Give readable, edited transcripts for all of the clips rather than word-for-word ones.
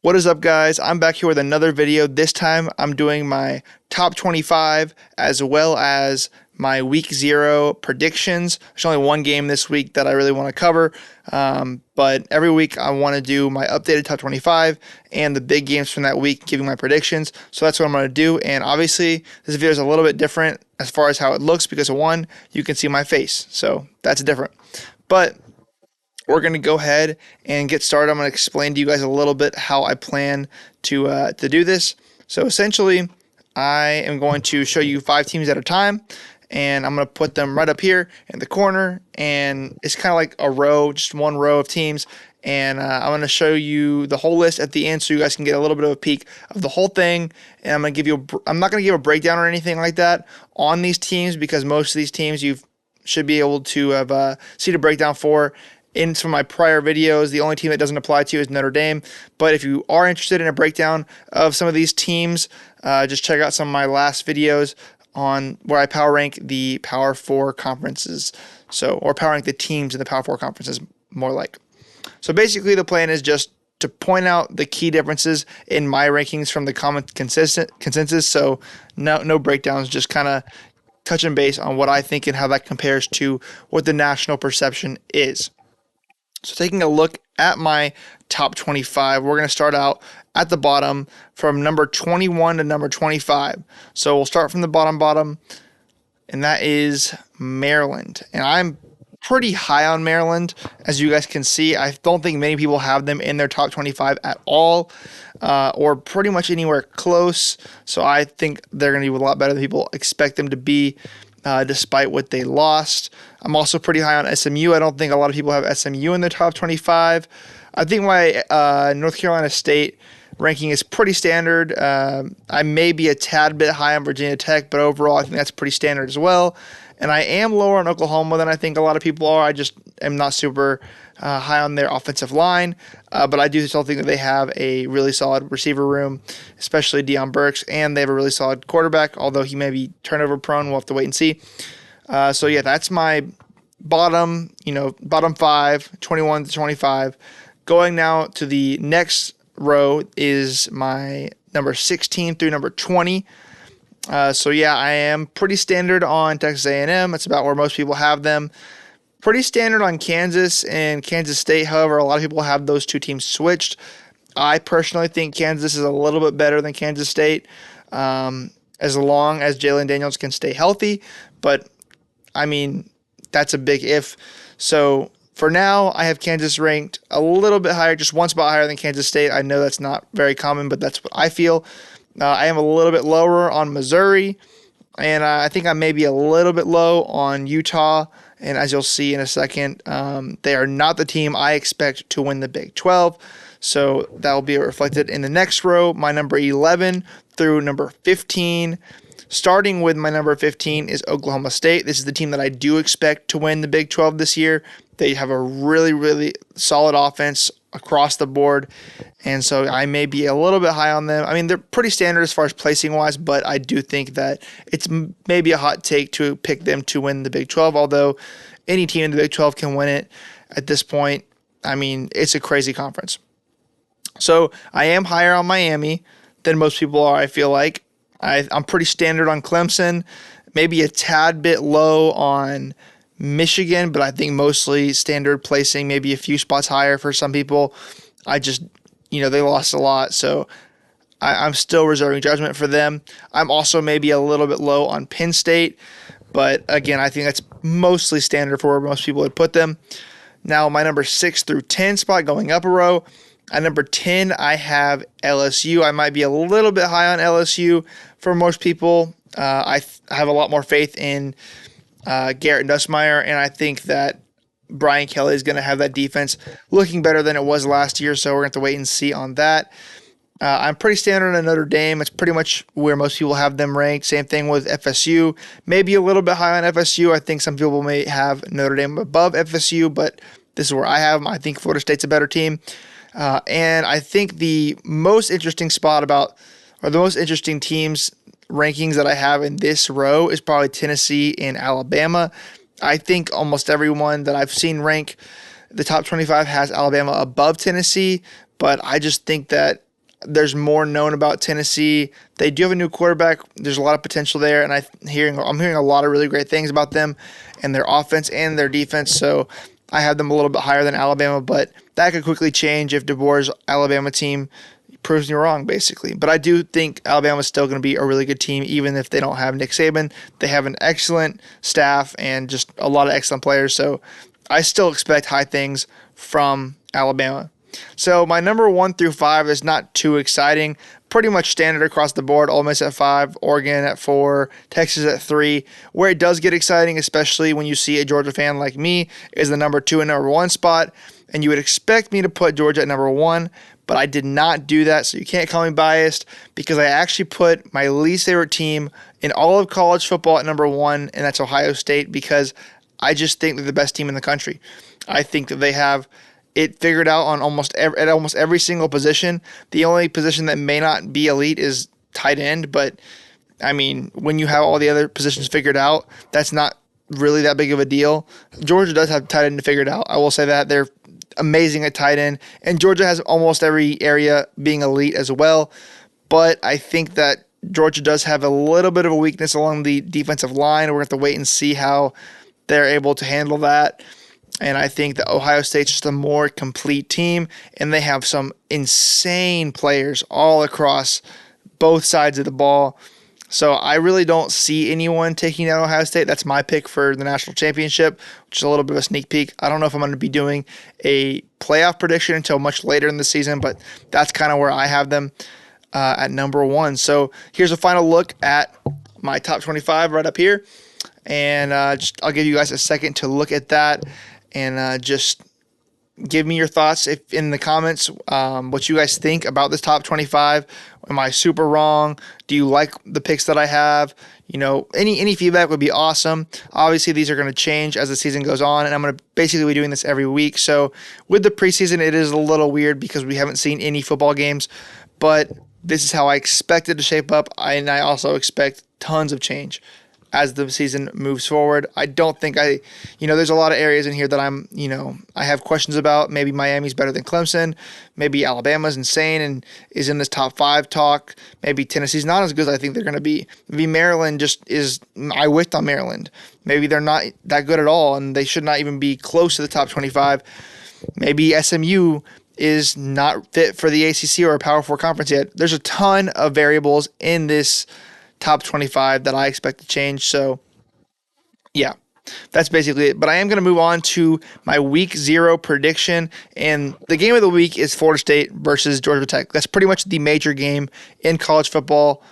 What is up, guys? I'm back here with another video. This time I'm doing my top 25 as well as my week 0 predictions. There's only one game this week that I really want to cover, but every week I want to do my updated top 25 and the big games from that week, giving my predictions. So that's what I'm going to do. And obviously, this video is a little bit different as far as how it looks because, one, you can see my face. So that's different. But we're going to go ahead and get started. I'm going to explain to you guys a little bit how I plan to do this. So essentially, I am going to show you 5 teams at a time, and I'm going to put them right up here in the corner, and it's kind of like a row, just one row of teams, and I'm going to show you the whole list at the end so you guys can get a little bit of a peek of the whole thing. And I'm going to give you I'm not going to give a breakdown or anything like that on these teams because most of these teams you should be able to have seen a breakdown for in some of my prior videos. The only team that doesn't apply to you is Notre Dame. But if you are interested in a breakdown of some of these teams, just check out some of my last videos on where I power rank the Power 4 conferences. Or power rank the teams in the Power 4 conferences, more like. So basically the plan is just to point out the key differences in my rankings from the common consensus. So no breakdowns, just kind of touching base on what I think and how that compares to what the national perception is. So taking a look at my top 25, we're going to start out at the bottom from number 21 to number 25. So we'll start from the bottom, and that is Maryland. And I'm pretty high on Maryland, as you guys can see. I don't think many people have them in their top 25 at all, or pretty much anywhere close. So I think they're going to do a lot better than people expect them to be, despite what they lost. I'm also pretty high on SMU. I don't think a lot of people have SMU in their top 25. I think my North Carolina State ranking is pretty standard. I may be a tad bit high on Virginia Tech, but overall I think that's pretty standard as well. And I am lower on Oklahoma than I think a lot of people are. I just am not super high on their offensive line, but I do still think that they have a really solid receiver room, especially Deion Burks, and they have a really solid quarterback, although he may be turnover prone. We'll have to wait and see. So yeah, that's my bottom 5, 21 to 25. Going now to the next row is my number 16 through number 20. So yeah, I am pretty standard on Texas A&M. That's about where most people have them. Pretty standard on Kansas and Kansas State. However, a lot of people have those two teams switched. I personally think Kansas is a little bit better than Kansas State, as long as Jalen Daniels can stay healthy. But, I mean, that's a big if. So, for now, I have Kansas ranked a little bit higher, just one spot higher than Kansas State. I know that's not very common, but that's what I feel. I am a little bit lower on Missouri, and I think I may be a little bit low on Utah. And as you'll see in a second, they are not the team I expect to win the Big 12. So that will be reflected in the next row, my number 11 through number 15. Starting with my number 15 is Oklahoma State. This is the team that I do expect to win the Big 12 this year. They have a really, really solid offense across the board, and so I may be a little bit high on them. I mean, they're pretty standard as far as placing-wise, but I do think that it's maybe a hot take to pick them to win the Big 12, although any team in the Big 12 can win it at this point. I mean, it's a crazy conference. So I am higher on Miami than most people are, I feel like. I'm pretty standard on Clemson, maybe a tad bit low on Michigan, but I think mostly standard placing, maybe a few spots higher for some people. I just, they lost a lot, so I'm still reserving judgment for them. I'm also maybe a little bit low on Penn State, but again, I think that's mostly standard for where most people would put them. Now, my number 6 through 10 spot going up a row. At number 10, I have LSU. I might be a little bit high on LSU for most people. I have a lot more faith in Garrett Nussmeier, and I think that Brian Kelly is going to have that defense looking better than it was last year, so we're going to have to wait and see on that. I'm pretty standard on Notre Dame. It's pretty much where most people have them ranked. Same thing with FSU. Maybe a little bit high on FSU. I think some people may have Notre Dame above FSU, but this is where I have them. I think Florida State's a better team. And I think the most interesting the most interesting teams rankings that I have in this row is probably Tennessee and Alabama. I think almost everyone that I've seen rank the top 25 has Alabama above Tennessee, but I just think that there's more known about Tennessee. They do have a new quarterback. There's a lot of potential there, and I'm hearing a lot of really great things about them and their offense and their defense. So I have them a little bit higher than Alabama, but that could quickly change if DeBoer's Alabama team proves me wrong, basically. But I do think Alabama's still going to be a really good team, even if they don't have Nick Saban. They have an excellent staff and just a lot of excellent players. So I still expect high things from Alabama. So my number 1 through 5 is not too exciting. Pretty much standard across the board. Ole Miss at 5, Oregon at 4, Texas at 3. Where it does get exciting, especially when you see a Georgia fan like me, is the number 2 and number 1 spot. And you would expect me to put Georgia at number 1, but I did not do that, so you can't call me biased because I actually put my least favorite team in all of college football at number 1, and that's Ohio State, because I just think they're the best team in the country. I think that they have it figured out on almost every single position. The only position that may not be elite is tight end, but I mean, when you have all the other positions figured out, that's not really that big of a deal. Georgia does have tight end figured out. I will say that they're amazing at tight end, and Georgia has almost every area being elite as well. But I think that Georgia does have a little bit of a weakness along the defensive line. We're going to have to wait and see how they're able to handle that. And I think that Ohio State's just a more complete team, and they have some insane players all across both sides of the ball. So I really don't see anyone taking down Ohio State. That's my pick for the national championship, which is a little bit of a sneak peek. I don't know if I'm going to be doing a playoff prediction until much later in the season, but that's kind of where I have them at number 1. So here's a final look at my top 25 right up here. And I'll give you guys a second to look at that and just give me your thoughts in the comments, what you guys think about this top 25. Am I super wrong? Do you like the picks that I have? You know, any feedback would be awesome. Obviously, these are going to change as the season goes on, and I'm going to basically be doing this every week. So with the preseason, it is a little weird because we haven't seen any football games, but this is how I expect it to shape up, and I also expect tons of change as the season moves forward. I don't think there's a lot of areas in here that I have questions about. Maybe Miami's better than Clemson. Maybe Alabama's insane and is in this top 5 talk. Maybe Tennessee's not as good as I think they're going to be. Maybe Maryland just is, I whiffed on Maryland. Maybe they're not that good at all and they should not even be close to the top 25. Maybe SMU is not fit for the ACC or a Power 4 conference yet. There's a ton of variables in this top 25 that I expect to change. So, yeah, that's basically it. But I am going to move on to my week 0 prediction. And the game of the week is Florida State versus Georgia Tech. That's pretty much the major game in college football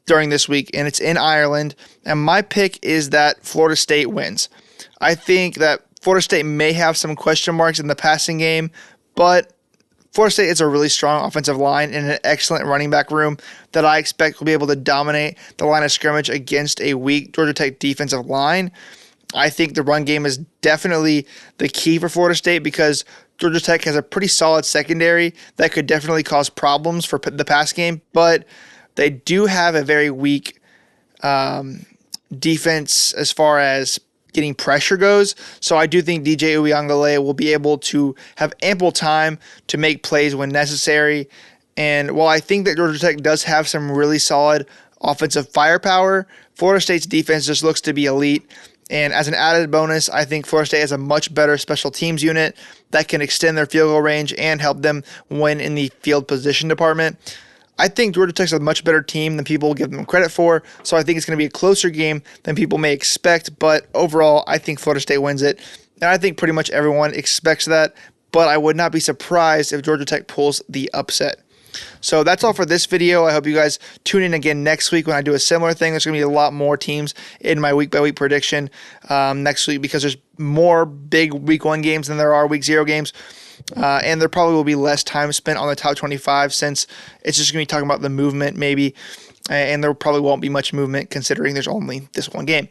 during this week, and it's in Ireland. And my pick is that Florida State wins. I think that Florida State may have some question marks in the passing game, but Florida State is a really strong offensive line and an excellent running back room that I expect will be able to dominate the line of scrimmage against a weak Georgia Tech defensive line. I think the run game is definitely the key for Florida State because Georgia Tech has a pretty solid secondary that could definitely cause problems for the pass game, but they do have a very weak defense as far as getting pressure goes. So I do think DJ Uyunglele will be able to have ample time to make plays when necessary. And while I think that Georgia Tech does have some really solid offensive firepower, Florida State's defense just looks to be elite. And as an added bonus, I think Florida State has a much better special teams unit that can extend their field goal range and help them win in the field position department. I think Georgia Tech's a much better team than people give them credit for, so I think it's going to be a closer game than people may expect, but overall, I think Florida State wins it, and I think pretty much everyone expects that, but I would not be surprised if Georgia Tech pulls the upset. So that's all for this video. I hope you guys tune in again next week when I do a similar thing. There's going to be a lot more teams in my week-by-week prediction next week because there's more big Week 1 games than there are Week 0 games. And there probably will be less time spent on the top 25 since it's just going to be talking about the movement maybe. And there probably won't be much movement considering there's only this one game.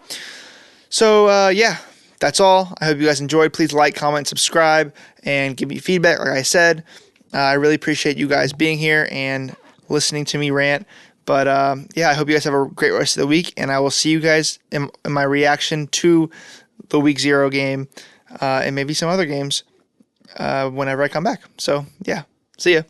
So, yeah, that's all. I hope you guys enjoyed. Please like, comment, subscribe, and give me feedback like I said. I really appreciate you guys being here and listening to me rant. But, yeah, I hope you guys have a great rest of the week. And I will see you guys in my reaction to the Week 0 game and maybe some other games. Whenever I come back. So, yeah. See ya.